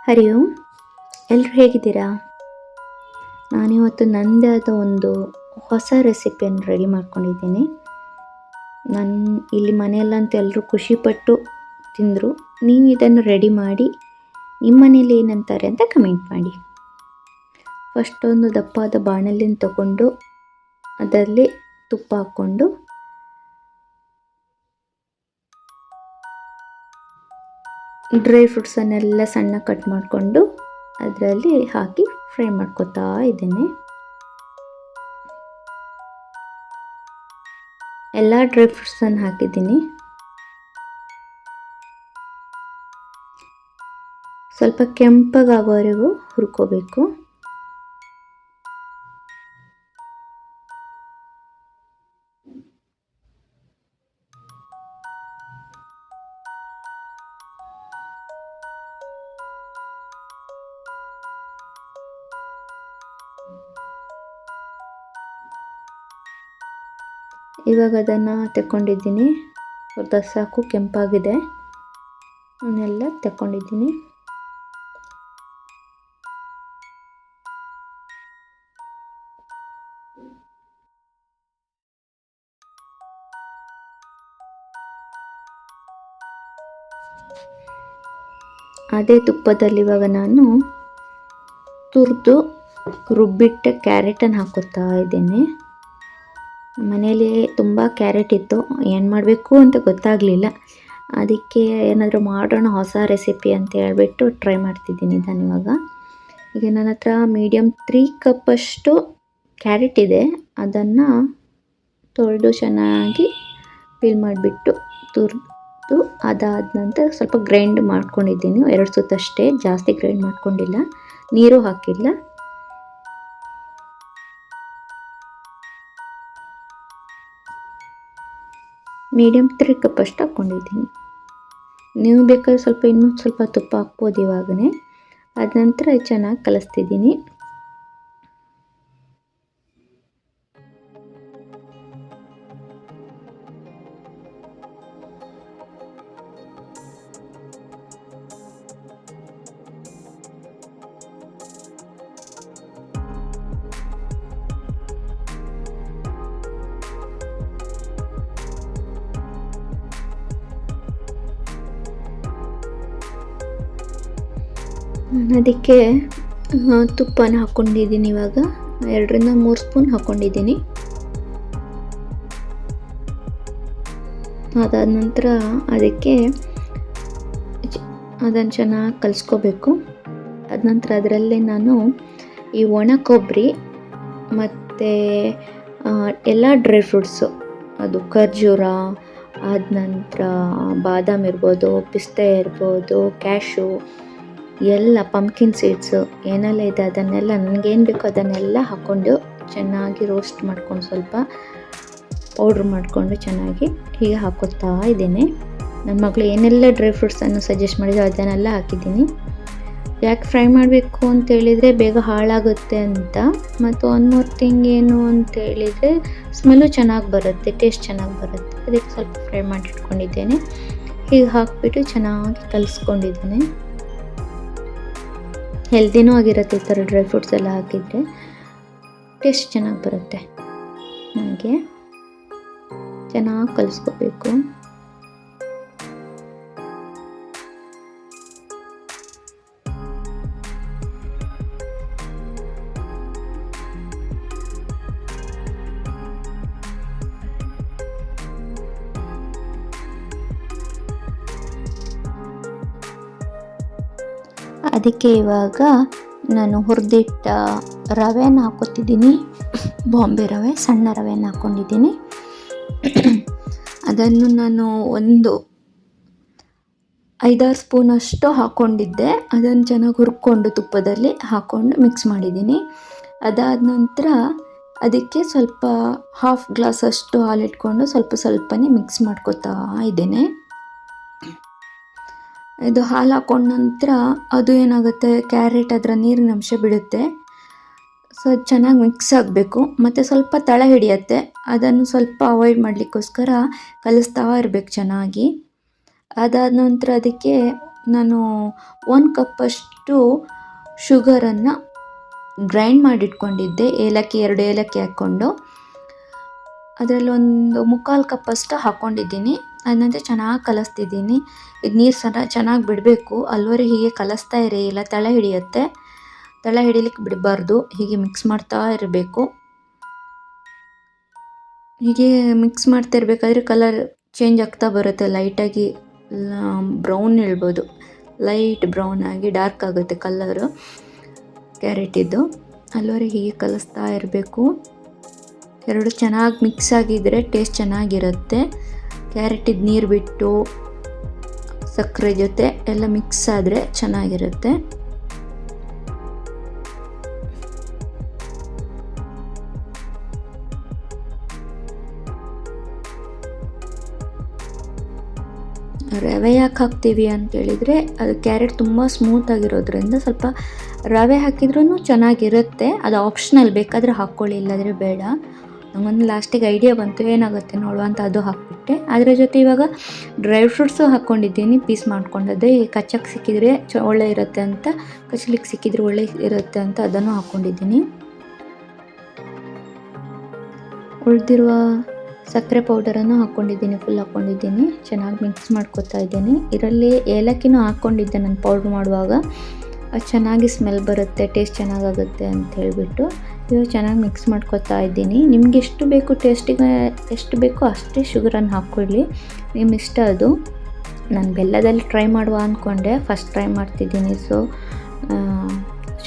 ಹರಿ ಓಂ. ಎಲ್ಲರೂ ಹೇಗಿದ್ದೀರಾ? ನಾನಿವತ್ತು ನನ್ನದೇ ಆದ ಒಂದು ಹೊಸ ರೆಸಿಪಿಯನ್ನು ರೆಡಿ ಮಾಡ್ಕೊಂಡಿದ್ದೀನಿ. ಇಲ್ಲಿ ಮನೆಯಲ್ಲಂತೂ ಎಲ್ಲರೂ ಖುಷಿಪಟ್ಟು ತಿಂದರು. ನೀವು ಇದನ್ನು ರೆಡಿ ಮಾಡಿ ನಿಮ್ಮ ಮನೇಲಿ ಏನಂತಾರೆ ಅಂತ ಕಮೆಂಟ್ ಮಾಡಿ. ಫಸ್ಟ್ ಒಂದು ದಪ್ಪಾದ ಬಾಣಲೆನ ತಗೊಂಡು ಅದರಲ್ಲಿ ತುಪ್ಪ ಹಾಕ್ಕೊಂಡು ಡ್ರೈ ಫ್ರೂಟ್ಸನ್ನೆಲ್ಲ ಸಣ್ಣ ಕಟ್ ಮಾಡಿಕೊಂಡು ಅದರಲ್ಲಿ ಹಾಕಿ ಫ್ರೈ ಮಾಡ್ಕೊತಾ ಇದ್ದೇನೆ. ಎಲ್ಲ ಡ್ರೈ ಫ್ರೂಟ್ಸನ್ನು ಹಾಕಿದ್ದೀನಿ. ಸ್ವಲ್ಪ ಕೆಂಪಗಾಗೋವರೆಗೂ ಹುರ್ಕೋಬೇಕು. ಇವಾಗ ಅದನ್ನು ತಗೊಂಡಿದ್ದೀನಿ. ಅರ್ಧ ಸಾಕು, ಕೆಂಪಾಗಿದೆ. ಅವನ್ನೆಲ್ಲ ತಗೊಂಡಿದ್ದೀನಿ. ಅದೇ ತುಪ್ಪದಲ್ಲಿ ಇವಾಗ ನಾನು ತುರಿದು ರುಬ್ಬಿಟ್ಟ ಕ್ಯಾರೆಟನ್ನು ಹಾಕುತ್ತಾ ಇದ್ದೇನೆ. ಮನೇಲಿ ತುಂಬ ಕ್ಯಾರೆಟ್ ಇತ್ತು, ಏನು ಮಾಡಬೇಕು ಅಂತ ಗೊತ್ತಾಗಲಿಲ್ಲ. ಅದಕ್ಕೆ ಏನಾದರೂ ಮಾಡೋಣ ಹೊಸ ರೆಸಿಪಿ ಅಂತ ಹೇಳ್ಬಿಟ್ಟು ಟ್ರೈ ಮಾಡ್ತಿದ್ದೀನಿ ನಾನು ಇವಾಗ. ಈಗ ನನ್ನ ಹತ್ರ ಮೀಡಿಯಮ್ 3 ಕಪ್ಪಷ್ಟು ಕ್ಯಾರೆಟ್ ಇದೆ. ಅದನ್ನು ತೊಳೆದು ಚೆನ್ನಾಗಿ ಪೀಲ್ ಮಾಡಿಬಿಟ್ಟು ತುರಿದು ಅದಾದ ನಂತರ ಸ್ವಲ್ಪ ಗ್ರೈಂಡ್ ಮಾಡ್ಕೊಂಡಿದ್ದೀನಿ. 2 ಸುತ್ತಷ್ಟೇ, ಜಾಸ್ತಿ ಗ್ರೈಂಡ್ ಮಾಡ್ಕೊಂಡಿಲ್ಲ, ನೀರು ಹಾಕಿಲ್ಲ. ಮೀಡಿಯಮ್ 3 ಕಪ್ಪಷ್ಟು ಹಾಕ್ಕೊಂಡಿದ್ದೀನಿ. ನೀವು ಬೇಕಾದ್ರೆ ಇನ್ನೂ ಸ್ವಲ್ಪ ತುಪ್ಪ ಹಾಕ್ಬೋದು ಇವಾಗಲೇ. ಅದ ನಂತರ ಚೆನ್ನಾಗಿ ಕಲಿಸ್ತಿದ್ದೀನಿ. ಅದಕ್ಕೆ ತುಪ್ಪನ ಹಾಕ್ಕೊಂಡಿದ್ದೀನಿ. ಇವಾಗ 2ರಿಂದ 3 ಸ್ಪೂನ್ ಹಾಕ್ಕೊಂಡಿದ್ದೀನಿ. ಅದಾದ ನಂತರ ಅದಕ್ಕೆ ಅದನ್ನು ಚೆನ್ನಾಗಿ ಕಲಿಸ್ಕೋಬೇಕು. ಅದ ನಂತರ ಅದರಲ್ಲೇ ನಾನು ಈ ಒಣ ಕೊಬ್ಬರಿ ಮತ್ತು ಎಲ್ಲ ಡ್ರೈ ಫ್ರೂಟ್ಸು, ಅದು ಖರ್ಜೂರ, ಆದ ನಂತರ ಬಾದಾಮ್ ಇರ್ಬೋದು, ಪಿಸ್ತಾ ಇರ್ಬೋದು, ಕ್ಯಾಶು, ಎಲ್ಲ ಪಂಪ್ಕಿನ್ ಸೀಡ್ಸು ಏನೆಲ್ಲ ಇದೆ ಅದನ್ನೆಲ್ಲ ನನಗೇನು ಬೇಕೋ ಅದನ್ನೆಲ್ಲ ಹಾಕ್ಕೊಂಡು ಚೆನ್ನಾಗಿ ರೋಸ್ಟ್ ಮಾಡ್ಕೊಂಡು ಸ್ವಲ್ಪ ಪೌಡ್ರ್ ಮಾಡಿಕೊಂಡು ಚೆನ್ನಾಗಿ ಹೀಗೆ ಹಾಕೋತಾ ಇದ್ದೀನಿ. ನನ್ನ ಮಗಳು ಏನೆಲ್ಲ ಡ್ರೈ ಫ್ರೂಟ್ಸನ್ನು ಸಜೆಸ್ಟ್ ಮಾಡಿದ್ರು ಅದನ್ನೆಲ್ಲ ಹಾಕಿದ್ದೀನಿ. ಯಾಕೆ ಫ್ರೈ ಮಾಡಬೇಕು ಅಂತೇಳಿದರೆ ಬೇಗ ಹಾಳಾಗುತ್ತೆ ಅಂತ, ಮತ್ತು ಒನ್ ಮೋರ್ ಥಿಂಗ್ ಏನು ಅಂತೇಳಿದರೆ ಸ್ಮೆಲ್ಲು ಚೆನ್ನಾಗಿ ಬರುತ್ತೆ, ಟೇಸ್ಟ್ ಚೆನ್ನಾಗಿ ಬರುತ್ತೆ. ಅದಕ್ಕೆ ಸ್ವಲ್ಪ ಫ್ರೈ ಮಾಡಿಟ್ಕೊಂಡಿದ್ದೇನೆ. ಹೀಗೆ ಹಾಕಿಬಿಟ್ಟು ಚೆನ್ನಾಗಿ ಕಲಿಸ್ಕೊಂಡಿದ್ದೇನೆ. ಹೆಲ್ದಿನೂ ಆಗಿರುತ್ತೆ. ಈ ಥರ ಡ್ರೈ ಫ್ರೂಟ್ಸ್ ಎಲ್ಲ ಹಾಕಿದರೆ ಟೇಸ್ಟ್ ಚೆನ್ನಾಗಿ ಬರುತ್ತೆ. ಹಾಗೆ ಚೆನ್ನಾಗಿ ಕಲಿಸ್ಕೋಬೇಕು. ಅದಕ್ಕೆ ಇವಾಗ ನಾನು ಹುರಿದಿಟ್ಟ ರವೆನ ಹಾಕೋತಿದ್ದೀನಿ. ಬಾಂಬೆ ರವೆ, ಸಣ್ಣ ರವೆನ ಹಾಕ್ಕೊಂಡಿದ್ದೀನಿ. ಅದನ್ನು ನಾನು ಒಂದು 5-6 ಸ್ಪೂನಷ್ಟು ಹಾಕ್ಕೊಂಡಿದ್ದೆ. ಅದನ್ನು ಚೆನ್ನಾಗಿ ಹುರ್ಕೊಂಡು ತುಪ್ಪದಲ್ಲಿ ಹಾಕ್ಕೊಂಡು ಮಿಕ್ಸ್ ಮಾಡಿದ್ದೀನಿ. ಅದಾದ ನಂತರ ಅದಕ್ಕೆ ಸ್ವಲ್ಪ 1/2 ಗ್ಲಾಸಷ್ಟು ಹಾಲಿಟ್ಕೊಂಡು ಸ್ವಲ್ಪನೇ ಮಿಕ್ಸ್ ಮಾಡ್ಕೊತಾ ಇದ್ದೇನೆ. ಇದು ಹಾಲು ಹಾಕ್ಕೊಂಡ ನಂತರ ಅದು ಏನಾಗುತ್ತೆ, ಕ್ಯಾರೆಟ್ ಅದರ ನೀರಿನ ಅಂಶ ಬಿಡುತ್ತೆ. ಸೊ ಅದು ಚೆನ್ನಾಗಿ ಮಿಕ್ಸ್ ಆಗಬೇಕು. ಮತ್ತು ಸ್ವಲ್ಪ ತಳ ಹಿಡಿಯುತ್ತೆ. ಅದನ್ನು ಸ್ವಲ್ಪ ಅವಾಯ್ಡ್ ಮಾಡಲಿಕ್ಕೋಸ್ಕರ ಕಲಿಸ್ತಾ ಇರಬೇಕು ಚೆನ್ನಾಗಿ. ಅದಾದ ನಂತರ ಅದಕ್ಕೆ ನಾನು 1 ಕಪ್ಪಷ್ಟು ಶುಗರನ್ನು ಗ್ರೈಂಡ್ ಮಾಡಿಟ್ಕೊಂಡಿದ್ದೆ, ಏಲಕ್ಕಿ 2 ಏಲಕ್ಕಿ ಹಾಕ್ಕೊಂಡು ಅದರಲ್ಲಿ ಒಂದು 3/4 ಕಪ್ಪಷ್ಟು ಹಾಕ್ಕೊಂಡಿದ್ದೀನಿ. ಅದನ್ನಂತೆ ಚೆನ್ನಾಗಿ ಕಲಿಸ್ತಿದ್ದೀನಿ. ಇದು ನೀರು ಚೆನ್ನಾಗಿ ಬಿಡಬೇಕು, ಅಲ್ಲಿವರೆಗೆ ಹೀಗೆ ಕಲಿಸ್ತಾ ಇರಿ, ಇಲ್ಲ ತಳ ಹಿಡಿಯುತ್ತೆ. ತಳ ಹಿಡಿಲಿಕ್ಕೆ ಬಿಡಬಾರ್ದು, ಹೀಗೆ ಮಿಕ್ಸ್ ಮಾಡ್ತಾ ಇರಬೇಕು. ಹೀಗೆ ಮಿಕ್ಸ್ ಮಾಡ್ತಾ ಇರಬೇಕಾದ್ರೆ ಕಲರ್ ಚೇಂಜ್ ಆಗ್ತಾ ಬರುತ್ತೆ, ಲೈಟಾಗಿ ಬ್ರೌನ್ ಹೇಳ್ಬೋದು, ಲೈಟ್ ಬ್ರೌನ್ ಆಗಿ ಡಾರ್ಕ್ ಆಗುತ್ತೆ ಕಲರು ಕ್ಯಾರೆಟಿದ್ದು. ಅಲ್ಲಿವರೆಗೆ ಹೀಗೆ ಕಲಿಸ್ತಾ ಇರಬೇಕು. ಎರಡು ಚೆನ್ನಾಗಿ ಮಿಕ್ಸ್ ಆಗಿದ್ದರೆ ಟೇಸ್ಟ್ ಚೆನ್ನಾಗಿರುತ್ತೆ. ಕ್ಯಾರೆಟಿದ್ದು ನೀರು ಬಿಟ್ಟು ಸಕ್ಕರೆ ಜೊತೆ ಎಲ್ಲ ಮಿಕ್ಸ್ ಆದರೆ ಚೆನ್ನಾಗಿರುತ್ತೆ. ರವೆ ಯಾಕೆ ಹಾಕ್ತೀವಿ ಅಂತೇಳಿದರೆ ಅದು ಕ್ಯಾರೆಟ್ ತುಂಬ ಸ್ಮೂತಾಗಿರೋದ್ರಿಂದ ಸ್ವಲ್ಪ ರವೆ ಹಾಕಿದ್ರೂ ಚೆನ್ನಾಗಿರುತ್ತೆ. ಅದು ಆಪ್ಷನಲ್, ಬೇಕಾದರೆ ಹಾಕ್ಕೊಳ್ಳಿ, ಇಲ್ಲಾದರೆ ಬೇಡ. ನಂಗೊಂದು ಲಾಸ್ಟಿಗೆ ಐಡಿಯಾ ಬಂತು ಏನಾಗುತ್ತೆ ನೋಡುವ ಅಂತ ಅದು ಹಾಕ್ಬಿಟ್ಟೆ. ಅದರ ಜೊತೆ ಇವಾಗ ಡ್ರೈ ಫ್ರೂಟ್ಸು ಹಾಕ್ಕೊಂಡಿದ್ದೀನಿ, ಪೀಸ್ ಮಾಡ್ಕೊಂಡದ್ದು. ಈ ಕಚ್ಚಕ್ಕೆ ಸಿಕ್ಕಿದರೆ ಒಳ್ಳೆ ಇರುತ್ತೆ ಅಂತ, ಕಚ್ಚಲಿಕ್ಕೆ ಸಿಕ್ಕಿದರೆ ಒಳ್ಳೆ ಇರುತ್ತೆ ಅಂತ ಅದನ್ನು ಹಾಕ್ಕೊಂಡಿದ್ದೀನಿ. ಉಳಿದಿರುವ ಸಕ್ಕರೆ ಪೌಡರನ್ನು ಹಾಕ್ಕೊಂಡಿದ್ದೀನಿ, ಫುಲ್ ಹಾಕ್ಕೊಂಡಿದ್ದೀನಿ. ಚೆನ್ನಾಗಿ ಮಿಕ್ಸ್ ಮಾಡ್ಕೊತಾ ಇದ್ದೀನಿ. ಇದರಲ್ಲಿ ಏಲಕ್ಕಿನೂ ಹಾಕ್ಕೊಂಡಿದ್ದೆ ನಾನು ಪೌಡ್ರ್ ಮಾಡುವಾಗ, ಅದು ಚೆನ್ನಾಗಿ ಸ್ಮೆಲ್ ಬರುತ್ತೆ, ಟೇಸ್ಟ್ ಚೆನ್ನಾಗಾಗುತ್ತೆ ಅಂತ ಹೇಳಿಬಿಟ್ಟು ಇವಾಗ ಚೆನ್ನಾಗಿ ಮಿಕ್ಸ್ ಮಾಡ್ಕೊತಾ ಇದ್ದೀನಿ. ನಿಮ್ಗೆ ಎಷ್ಟು ಬೇಕು ಟೇಸ್ಟಿಗೆ, ಎಷ್ಟು ಬೇಕೋ ಅಷ್ಟೇ ಶುಗರನ್ನು ಹಾಕ್ಕೊಳ್ಳಿ, ನಿಮ್ಮ ಇಷ್ಟ ಅದು. ನಾನು ಬೆಲ್ಲದಲ್ಲಿ ಟ್ರೈ ಮಾಡುವ ಅಂದ್ಕೊಂಡೆ, ಫಸ್ಟ್ ಟ್ರೈ ಮಾಡ್ತಿದ್ದೀನಿ, ಸೊ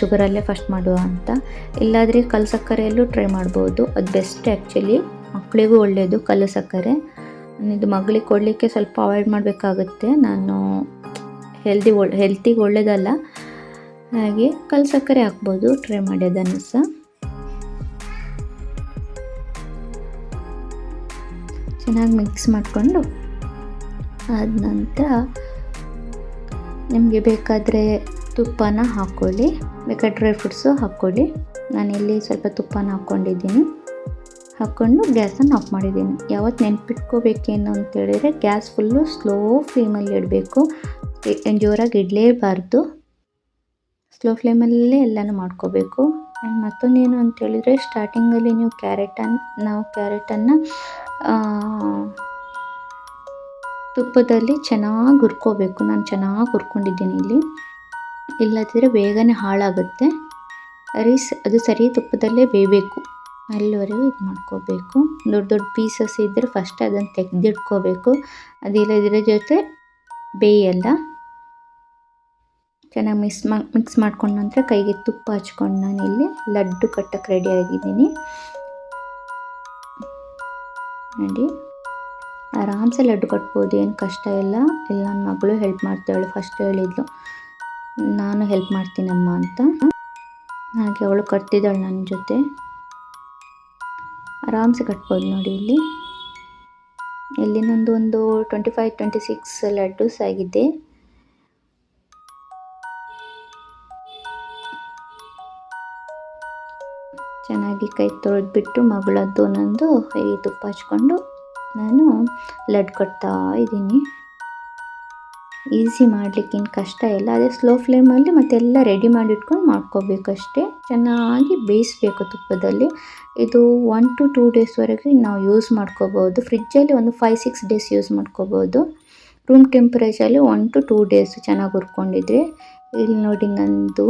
ಶುಗರಲ್ಲೇ ಫಸ್ಟ್ ಮಾಡುವ ಅಂತ. ಇಲ್ಲಾದರೆ ಕಲ್ಲು ಸಕ್ಕರೆಯಲ್ಲೂ ಟ್ರೈ ಮಾಡ್ಬೋದು, ಅದು ಬೆಸ್ಟ್ ಆ್ಯಕ್ಚುಲಿ, ಮಕ್ಕಳಿಗೂ ಒಳ್ಳೆಯದು ಕಲ್ಲು ಸಕ್ಕರೆ. ಇದು ಮಗಳಿಗೆ ಕೊಡಲಿಕ್ಕೆ ಸ್ವಲ್ಪ ಅವಾಯ್ಡ್ ಮಾಡಬೇಕಾಗುತ್ತೆ, ನಾನು ಹೆಲ್ತಿಗೆ ಒಳ್ಳೆಯದಲ್ಲ, ಹಾಗೆ ಕಲ್ಲು ಸಕ್ಕರೆ ಹಾಕ್ಬೋದು, ಟ್ರೈ ಮಾಡಿ ಅದನ್ನು ಸಹ. ಚೆನ್ನಾಗಿ ಮಿಕ್ಸ್ ಮಾಡಿಕೊಂಡು ಆದ ನಂತರ ನಿಮಗೆ ಬೇಕಾದರೆ ತುಪ್ಪನ ಹಾಕ್ಕೊಳ್ಳಿ, ಬೇಕಾದ್ರೆ ಡ್ರೈ ಫ್ರೂಟ್ಸು ಹಾಕ್ಕೊಳ್ಳಿ. ನಾನಿಲ್ಲಿ ಸ್ವಲ್ಪ ತುಪ್ಪನ ಹಾಕ್ಕೊಂಡಿದ್ದೀನಿ. ಹಾಕ್ಕೊಂಡು ಗ್ಯಾಸನ್ನು ಆಫ್ ಮಾಡಿದ್ದೀನಿ. ಯಾವತ್ತು ನೆನ್ಪಿಟ್ಕೋಬೇಕೇನು ಅಂತೇಳಿದರೆ ಗ್ಯಾಸ್ ಫುಲ್ಲು ಸ್ಲೋ ಫ್ಲೇಮಲ್ಲಿ ಇಡಬೇಕು, ಜೋರಾಗಿ ಇಡಲೇಬಾರ್ದು, ಸ್ಲೋ ಫ್ಲೇಮಲ್ಲೇ ಎಲ್ಲನೂ ಮಾಡ್ಕೋಬೇಕು. ಆ್ಯಂಡ್ ಮತ್ತೊಂದೇನು ಅಂತೇಳಿದರೆ ಸ್ಟಾರ್ಟಿಂಗಲ್ಲಿ ನಾವು ಕ್ಯಾರೆಟನ್ನು ತುಪ್ಪದಲ್ಲಿ ಚೆನ್ನಾಗಿ ಹುರ್ಕೋಬೇಕು. ನಾನು ಚೆನ್ನಾಗಿ ಹುರ್ಕೊಂಡಿದ್ದೀನಿ ಇಲ್ಲಿ, ಇಲ್ಲದಿದ್ದರೆ ಬೇಗನೆ ಹಾಳಾಗುತ್ತೆ. ಅದು ಸರಿ ತುಪ್ಪದಲ್ಲೇ ಬೇಯಬೇಕು, ಅಲ್ಲಿವರೆಗೂ ಇದು ಮಾಡ್ಕೋಬೇಕು. ದೊಡ್ಡ ದೊಡ್ಡ ಪೀಸಸ್ ಇದ್ದರೆ ಫಸ್ಟ್ ಅದನ್ನು ತೆಗೆದಿಟ್ಕೋಬೇಕು, ಅದಿಲ್ಲದಿರೋ ಜೊತೆ ಬೇಯಲ್ಲ. ಚೆನ್ನಾಗಿ ಮಿಕ್ಸ್ ಮಾಡ್ಕೊಂಡ ನಂತರ ಕೈಗೆ ತುಪ್ಪ ಹಚ್ಕೊಂಡು ನಾನಿಲ್ಲಿ ಲಡ್ಡು ಕಟ್ಟಕ್ಕೆ ರೆಡಿ ಆಗಿದ್ದೀನಿ ನೋಡಿ. ಆರಾಮ್ಸೆ ಲಡ್ಡು ಕಟ್ಬೋದು, ಏನು ಕಷ್ಟ ಇಲ್ಲ. ಇಲ್ಲಿ ನನ್ನ ಮಗಳು ಹೆಲ್ಪ್ ಮಾಡ್ತಾಳೆ, ಫಸ್ಟ್ ಹೇಳಿದ್ಲು ನಾನು ಹೆಲ್ಪ್ ಮಾಡ್ತೀನಮ್ಮ ಅಂತ, ಹಾಗೆ ಅವಳು ಕಟ್ತಿದ್ದಾಳೆ ನನ್ನ ಜೊತೆ. ಆರಾಮ್ಸೆ ಕಟ್ಬೋದು ನೋಡಿ. ಇಲ್ಲಿ ನಂದು ಒಂದು 25-26 ಲಡ್ಡೂಸ್ ಆಗಿದೆ. ಚೆನ್ನಾಗಿ ಕೈ ತೊಳೆದ್ಬಿಟ್ಟು ಮಗಳದ್ದು ನಂದು ಈ ತುಪ್ಪ ಹಚ್ಕೊಂಡು ನಾನು ಲಡ್ಡು ಕಟ್ತಾ ಇದ್ದೀನಿ. ಈಸಿ ಮಾಡಲಿಕ್ಕೇನು ಕಷ್ಟ ಇಲ್ಲ, ಅದೇ ಸ್ಲೋ ಫ್ಲೇಮಲ್ಲಿ ಮತ್ತೆಲ್ಲ ರೆಡಿ ಮಾಡಿಟ್ಕೊಂಡು ಮಾಡ್ಕೋಬೇಕಷ್ಟೇ. ಚೆನ್ನಾಗಿ ಬೇಯಿಸಬೇಕು ತುಪ್ಪದಲ್ಲಿ. ಇದು 1 to 2 ಡೇಸ್ವರೆಗೆ ನಾವು ಯೂಸ್ ಮಾಡ್ಕೋಬೋದು. ಫ್ರಿಜ್ಜಲ್ಲಿ ಒಂದು 5-6 ಡೇಸ್ ಯೂಸ್ ಮಾಡ್ಕೋಬೋದು. ರೂಮ್ ಟೆಂಪ್ರೇಚರಲ್ಲಿ 1 to 2 ಡೇಸ್ ಚೆನ್ನಾಗಿ ಹುರ್ಕೊಂಡಿದ್ರೆ. ಇಲ್ಲಿ ನೋಡಿ ನಂದು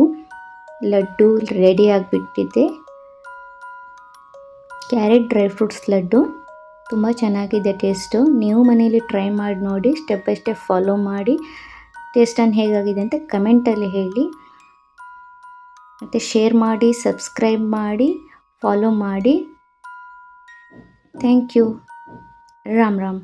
ಲಡ್ಡು ರೆಡಿ ಆಗಿಬಿಟ್ಟಿದೆ. ಕ್ಯಾರೆಟ್ ಡ್ರೈ ಫ್ರೂಟ್ಸ್ ಲಡ್ಡು ತುಂಬ ಚೆನ್ನಾಗಿದೆ ಟೇಸ್ಟು. ನೀವು ಮನೇಲಿ ಟ್ರೈ ಮಾಡಿ ನೋಡಿ, ಸ್ಟೆಪ್ ಬೈ ಸ್ಟೆಪ್ ಫಾಲೋ ಮಾಡಿ, ಟೇಸ್ಟನ್ನು ಹೇಗಾಗಿದೆ ಅಂತ ಕಮೆಂಟಲ್ಲಿ ಹೇಳಿ. ಮತ್ತು ಶೇರ್ ಮಾಡಿ, ಸಬ್ಸ್ಕ್ರೈಬ್ ಮಾಡಿ, ಫಾಲೋ ಮಾಡಿ. Thank you. ರಾಮ್ ರಾಮ್.